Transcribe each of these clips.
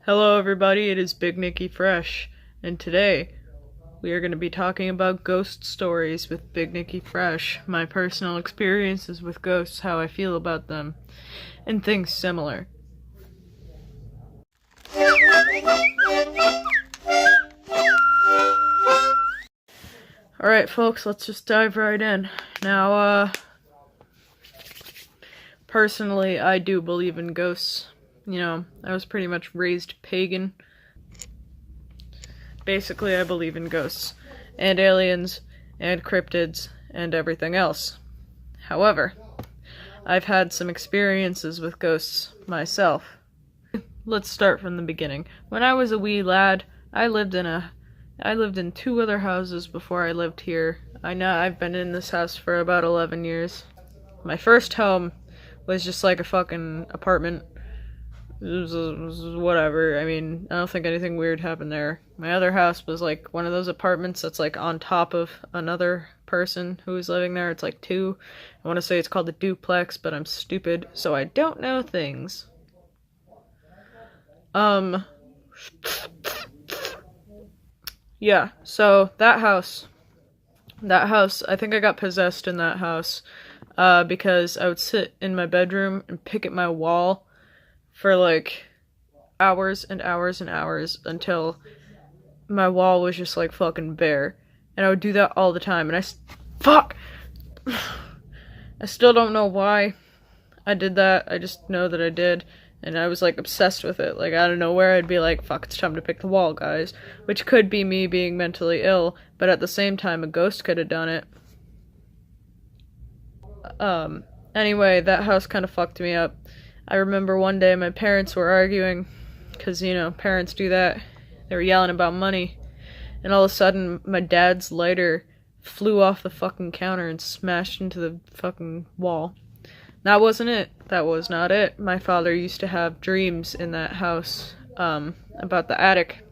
Hello everybody, it is Big Nicky Fresh, and today we are going to be talking about ghost stories with Big Nicky Fresh, my personal experiences with ghosts, how I feel about them, and things similar. Alright folks, let's just dive right in. Now, personally, I do believe in ghosts. You know, I was pretty much raised pagan. Basically, I believe in ghosts, and aliens, and cryptids, and everything else. However, I've had some experiences with ghosts myself. Let's start from the beginning. When I was a wee lad, I lived in two other houses before I lived here. I've been in this house for about 11 years. My first home was just like a fucking apartment. It was whatever. I mean, I don't think anything weird happened there. My other house was like one of those apartments that's like on top of another person who was living there. It's like two. I want to say it's called a duplex, but I'm stupid, so I don't know things. Yeah, so that house, I think I got possessed in that house, because I would sit in my bedroom and pick at my wall for like hours and hours and hours until my wall was just like fucking bare. And I would do that all the time, and fuck! I still don't know why I did that, I just know that I did. And I was like obsessed with it. Like out of nowhere I'd be like, fuck, it's time to pick the wall, guys. Which could be me being mentally ill, but at the same time a ghost could have done it. Anyway, that house kind of fucked me up. I remember one day my parents were arguing, because, you know, parents do that. They were yelling about money. And all of a sudden, my dad's lighter flew off the fucking counter and smashed into the fucking wall. That wasn't it. That was not it. My father used to have dreams in that house, about the attic.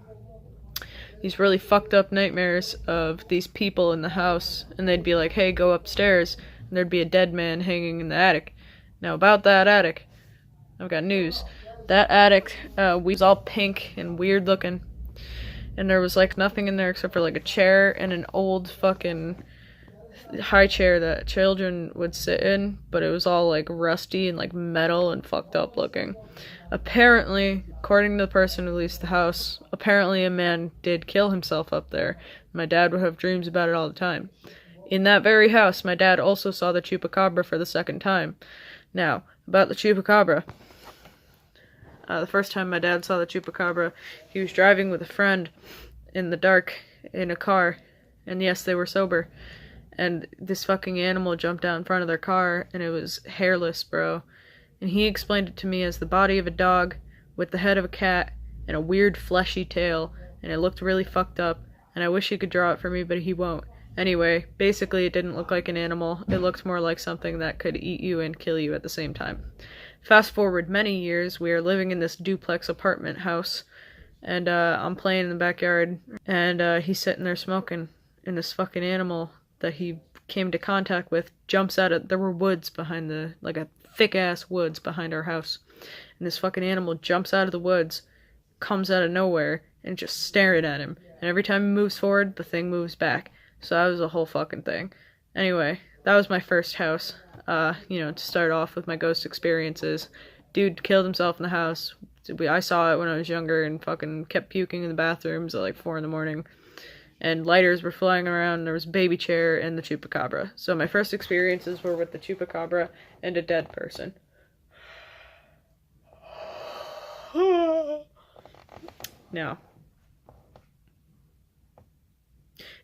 These really fucked up nightmares of these people in the house, and they'd be like, hey, go upstairs, and there'd be a dead man hanging in the attic. Now, about that attic, I've got news. That attic, was all pink and weird looking, and there was like nothing in there except for like a chair and an old fucking high chair that children would sit in, but it was all like rusty and like metal and fucked up looking. Apparently, according to the person who leased the house, apparently a man did kill himself up there. My dad would have dreams about it all the time. In that very house, my dad also saw the chupacabra for the second time. Now, about the chupacabra. The first time my dad saw the chupacabra, he was driving with a friend in the dark in a car, and yes, they were sober. And this fucking animal jumped out in front of their car, and it was hairless, bro. And he explained it to me as the body of a dog with the head of a cat and a weird fleshy tail, and it looked really fucked up, and I wish he could draw it for me, but he won't. Anyway, basically it didn't look like an animal. It looked more like something that could eat you and kill you at the same time. Fast forward many years, we are living in this duplex apartment house, and I'm playing in the backyard, and he's sitting there smoking, and this fucking animal that he came into contact with jumps out of, there were woods behind like a thick ass woods behind our house, and this fucking animal jumps out of the woods, comes out of nowhere, and just staring at him, and every time he moves forward, the thing moves back. So that was a whole fucking thing. Anyway, that was my first house, you know, to start off with my ghost experiences. Dude killed himself in the house. I saw it when I was younger and fucking kept puking in the bathrooms at like 4 in the morning. And lighters were flying around, and there was a baby chair and the chupacabra. So my first experiences were with the chupacabra and a dead person. Now,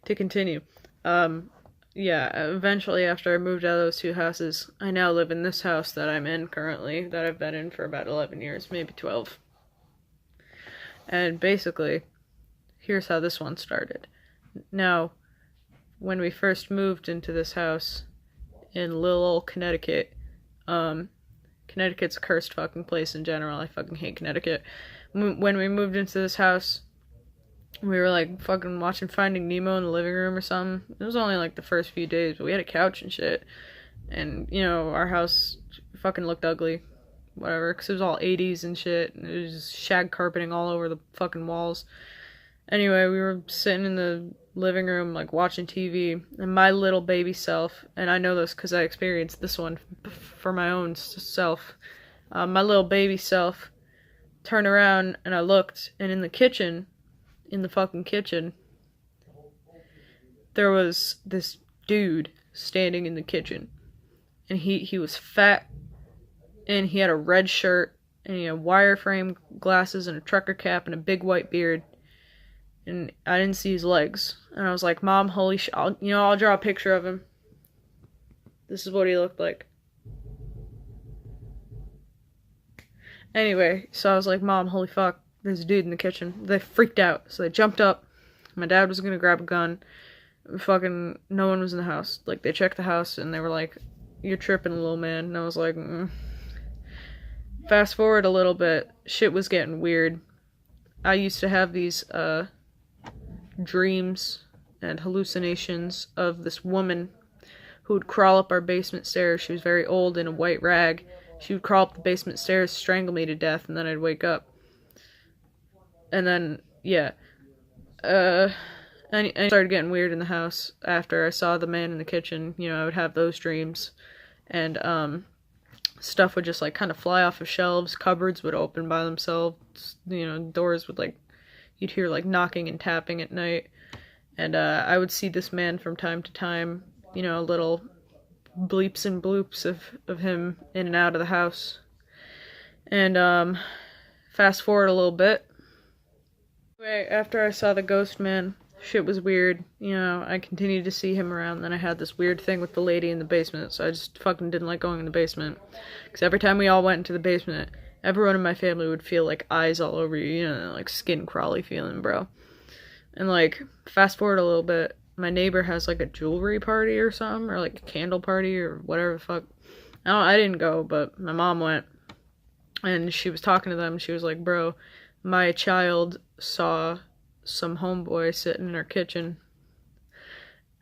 to continue, yeah, eventually after I moved out of those two houses, I now live in this house that I'm in currently, that I've been in for about 11 years, maybe 12. And basically, here's how this one started. Now, when we first moved into this house in little old Connecticut, Connecticut's a cursed fucking place in general. I fucking hate Connecticut. When we moved into this house, we were like fucking watching Finding Nemo in the living room or something. It was only like the first few days, but we had a couch and shit. And, you know, our house fucking looked ugly. whatever, because it was all 80s and shit, and it was just shag carpeting all over the fucking walls. Anyway, we were sitting in the living room, like, watching TV, and my little baby self, and I know this because I experienced this one for my own self, my little baby self turned around, and I looked, and in the kitchen, in the fucking kitchen, there was this dude standing in the kitchen, and he was fat, and he had a red shirt, and he had wireframe glasses, and a trucker cap, and a big white beard, and I didn't see his legs, and I was like, Mom, holy shit, I'll draw a picture of him. This is what he looked like. Anyway, so I was like, Mom, holy fuck, there's a dude in the kitchen. They freaked out, so they jumped up. My dad was gonna grab a gun. Fucking no one was in the house. Like, they checked the house, and they were like, you're tripping, little man. And I was like, Fast forward a little bit, shit was getting weird. I used to have these, dreams and hallucinations of this woman who would crawl up our basement stairs. She was very old, in a white rag. She would crawl up the basement stairs, strangle me to death, and then I'd wake up. And then, yeah. And it started getting weird in the house after I saw the man in the kitchen. You know, I would have those dreams. And, stuff would just, like, kind of fly off of shelves. Cupboards would open by themselves. You know, doors would, like, you'd hear, like, knocking and tapping at night. And, I would see this man from time to time, you know, little bleeps and bloops of him in and out of the house. And, fast forward a little bit. Anyway, after I saw the ghost man, shit was weird. You know, I continued to see him around, then I had this weird thing with the lady in the basement, so I just fucking didn't like going in the basement. Because every time we all went into the basement, everyone in my family would feel like eyes all over you, you know, like skin crawly feeling, bro. And, like, fast forward a little bit, my neighbor has, like, a jewelry party or something, or, like, a candle party, or whatever the fuck. I didn't go, but my mom went, and she was talking to them, she was like, bro, my child saw some homeboy sitting in our kitchen,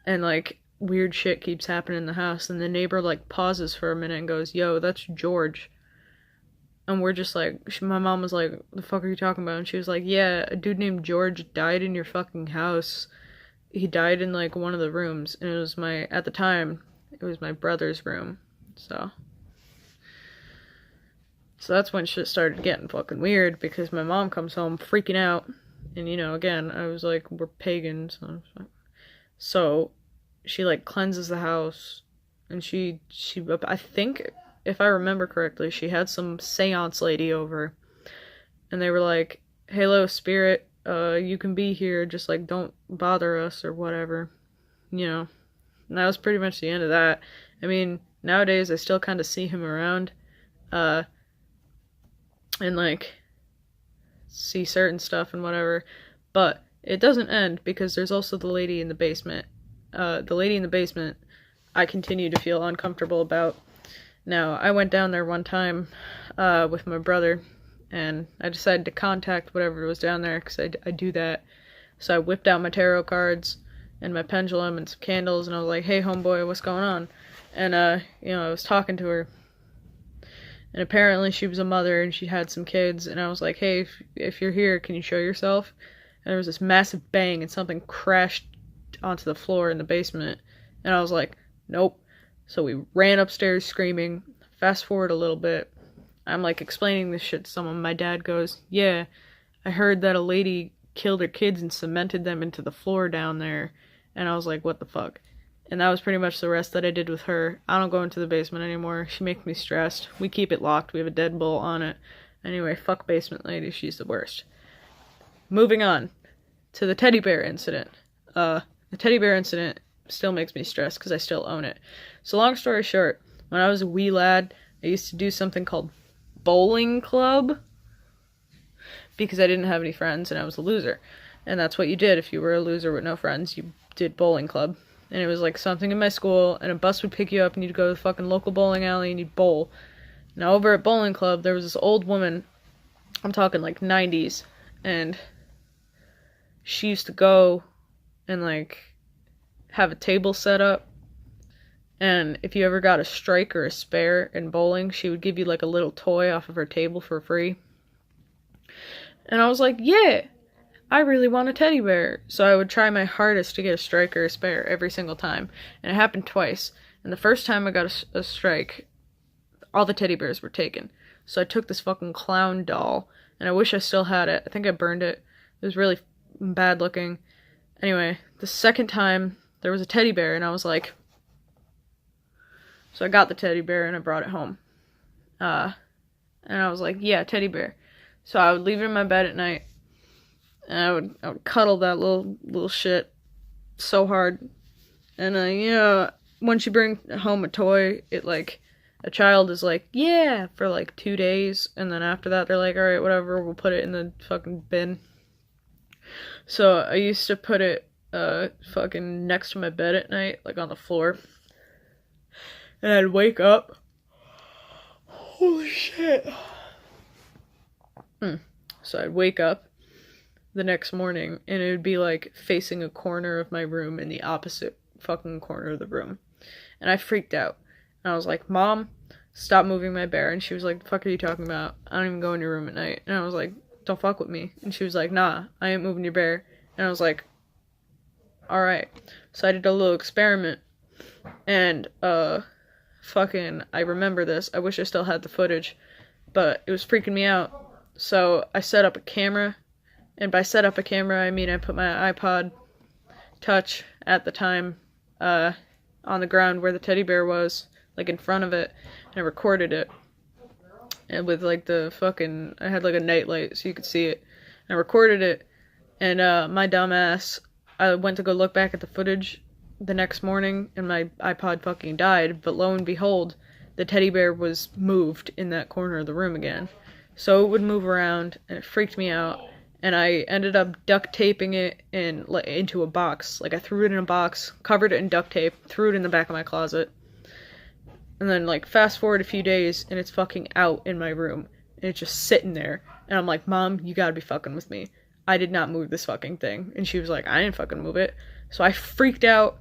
and, like, weird shit keeps happening in the house, and the neighbor, like, pauses for a minute and goes, yo, that's George. And we're just like, my mom was like, the fuck are you talking about? And she was like, yeah, a dude named George died in your fucking house. He died in, like, one of the rooms, and it was at the time, it was my brother's room, so that's when shit started getting fucking weird, because my mom comes home freaking out, and, you know, again, I was like, we're pagans, so she, like, cleanses the house, and she, I think, if I remember correctly, she had some seance lady over, and they were like, hello, spirit, you can be here, just, like, don't bother us, or whatever, you know, and that was pretty much the end of that. I mean, nowadays, I still kind of see him around, and, like, see certain stuff and whatever, but it doesn't end, because there's also the lady in the basement. The lady in the basement, I continue to feel uncomfortable about. Now, I went down there one time, with my brother, and I decided to contact whatever was down there, because I do that. So I whipped out my tarot cards, and my pendulum, and some candles, and I was like, hey, homeboy, what's going on? And, you know, I was talking to her, and apparently she was a mother, and she had some kids, and I was like, hey, if you're here, can you show yourself? And there was this massive bang, and something crashed onto the floor in the basement, and I was like, nope. So we ran upstairs screaming. Fast forward a little bit, I'm, like, explaining this shit to someone. My dad goes, yeah, I heard that a lady killed her kids and cemented them into the floor down there, and I was like, what the fuck? And that was pretty much the rest that I did with her. I don't go into the basement anymore. She makes me stressed. We keep it locked. We have a deadbolt on it. Anyway, fuck basement lady. She's the worst. Moving on to the teddy bear incident. The teddy bear incident still makes me stressed because I still own it. So long story short, when I was a wee lad, I used to do something called bowling club because I didn't have any friends and I was a loser. And that's what you did if you were a loser with no friends. You did bowling club. And it was like something in my school, and a bus would pick you up, and you'd go to the fucking local bowling alley, and you'd bowl. Now, over at bowling club, there was this old woman, I'm talking like 90s, and she used to go and, like, have a table set up, And if you ever got a strike or a spare in bowling, she would give you like a little toy off of her table for free. And I was like, yeah, I really want a teddy bear. So I would try my hardest to get a strike or a spare every single time. And it happened twice. And the first time I got a strike, all the teddy bears were taken. So I took this fucking clown doll, and I wish I still had it. I think I burned it. It was really bad looking. Anyway, the second time, there was a teddy bear, and I was like... So I got the teddy bear, and I brought it home. And I was like, yeah, teddy bear. So I would leave it in my bed at night, and I would cuddle that little shit so hard. And, once you bring home a toy, it, like... A child is like, yeah, for like 2 days, and then after that they're like, alright, whatever, we'll put it in the fucking bin. So I used to put it fucking next to my bed at night, like on the floor. And I'd wake up. Holy shit. So I'd wake up the next morning, and it would be like facing a corner of my room in the opposite fucking corner of the room. And I freaked out. And I was like, Mom, stop moving my bear. And she was like, the fuck are you talking about? I don't even go in your room at night. And I was like, don't fuck with me. And she was like, nah, I ain't moving your bear. And I was like, alright. So I did a little experiment. And, I remember this. I wish I still had the footage. But it was freaking me out. So I set up a camera. And by set up a camera, I mean I put my iPod Touch at the time, on the ground where the teddy bear was. Like in front of it, and I recorded it, and with like I had like a night light so you could see it, and I recorded it, and my dumb ass, I went to go look back at the footage the next morning, and my iPod fucking died, but lo and behold, the teddy bear was moved in that corner of the room again, so it would move around, and it freaked me out, and I ended up duct taping it into a box. Like I threw it in a box, covered it in duct tape, threw it in the back of my closet. And then, like, fast forward a few days, and it's fucking out in my room. And it's just sitting there. And I'm like, Mom, you gotta be fucking with me. I did not move this fucking thing. And she was like, I didn't fucking move it. So I freaked out,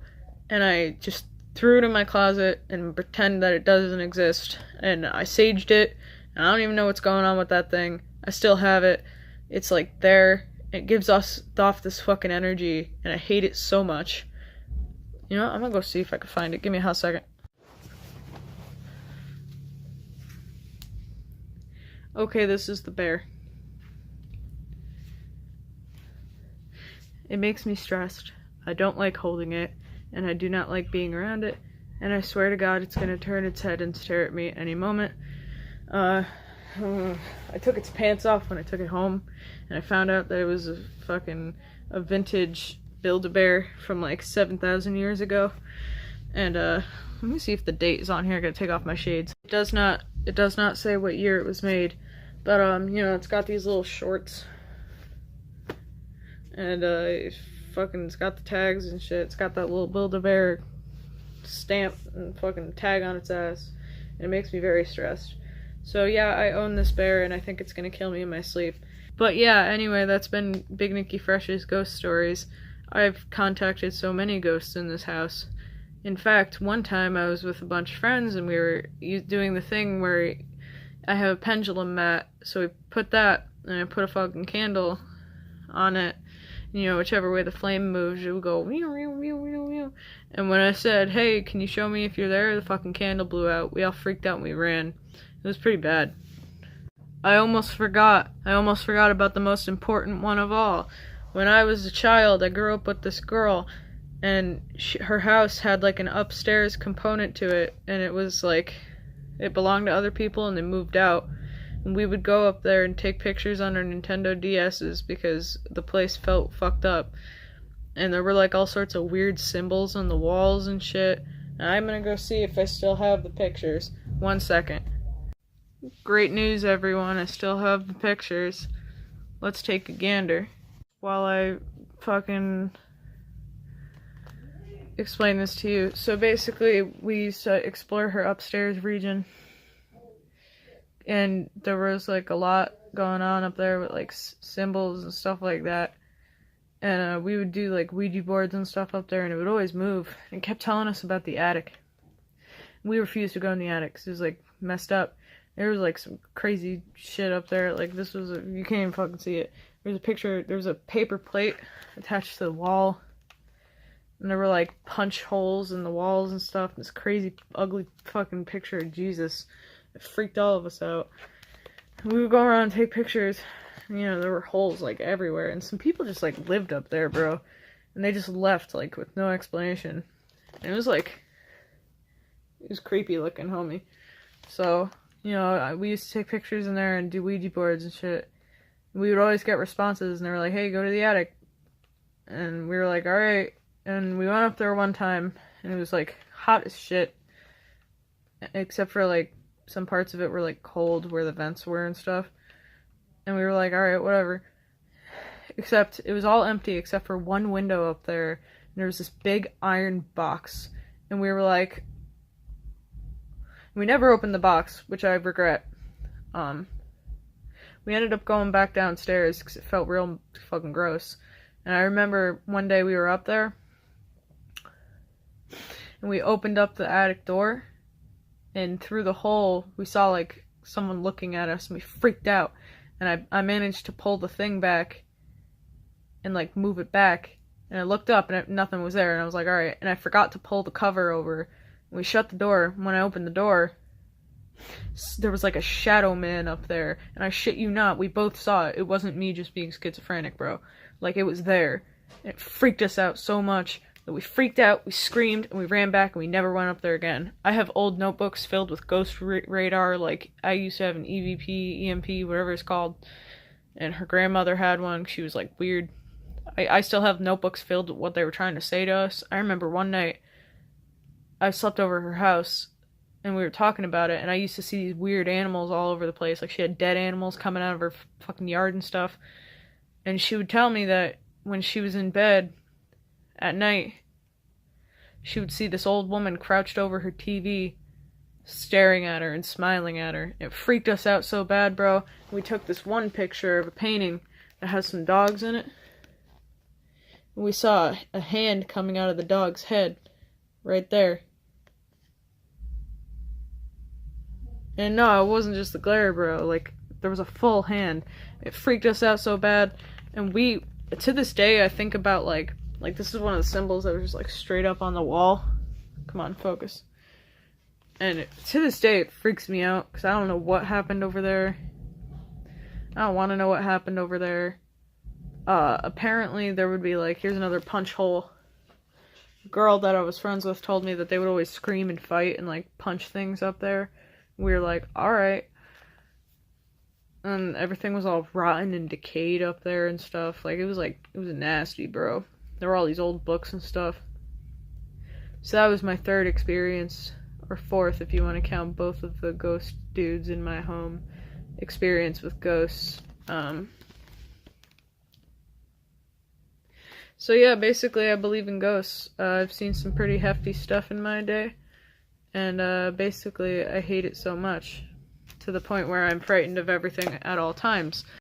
and I just threw it in my closet and pretend that it doesn't exist. And I saged it, and I don't even know what's going on with that thing. I still have it. It's, like, there. It gives off this fucking energy, and I hate it so much. You know what? I'm gonna go see if I can find it. Give me a hot second. Okay, this is the bear. It makes me stressed. I don't like holding it, and I do not like being around it, and I swear to God it's gonna turn its head and stare at me any moment. I took its pants off when I took it home, and I found out that it was a vintage Build-A-Bear from like 7,000 years ago. And let me see if the date is on here. I gotta take off my shades. It does not say what year it was made, but it's got these little shorts, and it's got the tags and shit. It's got that little Build-A-Bear stamp and fucking tag on its ass, and it makes me very stressed. So yeah, I own this bear, and I think it's gonna kill me in my sleep. But yeah, anyway, that's been Big Nicky Fresh's ghost stories. I've contacted so many ghosts in this house. In fact, one time I was with a bunch of friends, and we were doing the thing where I have a pendulum mat, so we put that, and I put a fucking candle on it. Whichever way the flame moves, it would go meow, meow, meow, meow, meow. And when I said, hey, can you show me if you're there, the fucking candle blew out. We all freaked out and we ran. It was pretty bad. I almost forgot about the most important one of all. When I was a child, I grew up with this girl, and her house had like an upstairs component to it, and it was like, it belonged to other people and they moved out. And we would go up there and take pictures on our Nintendo DS's because the place felt fucked up. And there were like all sorts of weird symbols on the walls and shit. And I'm gonna go see if I still have the pictures. 1 second. Great news, everyone. I still have the pictures. Let's take a gander while I fucking explain this to you. So basically, we used to explore her upstairs region, and there was like a lot going on up there with like symbols and stuff like that. And we would do like Ouija boards and stuff up there, and it would always move. And it kept telling us about the attic. We refused to go in the attic because it was like messed up. There was like some crazy shit up there. Like this was you can't even fucking see it. There's a picture. There's a paper plate attached to the wall, and there were like punch holes in the walls and stuff. This crazy, ugly fucking picture of Jesus. It freaked all of us out. We would go around and take pictures. You know, there were holes like everywhere, and some people just like lived up there, bro. And they just left like with no explanation. And it was like, it was creepy looking, homie. So, you know, we used to take pictures in there and do Ouija boards and shit. We would always get responses, and they were like, hey, go to the attic. And we were like, alright. And we went up there one time, and it was like hot as shit. Except for like some parts of it were like cold where the vents were and stuff. And we were like, alright, whatever. Except it was all empty except for one window up there. And there was this big iron box. And we were like, we never opened the box, which I regret. We ended up going back downstairs because it felt real fucking gross. And I remember one day we were up there, and we opened up the attic door, and through the hole we saw like someone looking at us, and we freaked out. And I managed to pull the thing back and like move it back, and I looked up and nothing was there, and I was like, alright. And I forgot to pull the cover over. We shut the door. When I opened the door, there was like a shadow man up there, and I shit you not, we both saw it. It wasn't me just being schizophrenic, bro. Like, it was there. It freaked us out so much that we freaked out, we screamed, and we ran back, and we never went up there again. I have old notebooks filled with ghost radar. Like, I used to have an EVP, EMP, whatever it's called, and her grandmother had one. She was like weird. I still have notebooks filled with what they were trying to say to us. I remember one night I slept over her house, and we were talking about it, and I used to see these weird animals all over the place. Like, she had dead animals coming out of her fucking yard and stuff. And she would tell me that when she was in bed at night, she would see this old woman crouched over her TV, staring at her and smiling at her. It freaked us out so bad, bro. We took this one picture of a painting that has some dogs in it. And we saw a hand coming out of the dog's head right there. And no, it wasn't just the glare, bro. Like, there was a full hand. It freaked us out so bad. And we, to this day, I think about, like this is one of the symbols that was just, like, straight up on the wall. Come on, focus. And to this day, it freaks me out, because I don't know what happened over there. I don't want to know what happened over there. Apparently, there would be, like, here's another punch hole. A girl that I was friends with told me that they would always scream and fight and, like, punch things up there. We were like, alright. And everything was all rotten and decayed up there and stuff. Like, it was nasty, bro. There were all these old books and stuff. So that was my third experience, or fourth if you want to count both of the ghost dudes in my home experience with ghosts. So yeah, basically I believe in ghosts. I've seen some pretty hefty stuff in my day. And basically I hate it so much, to the point where I'm frightened of everything at all times.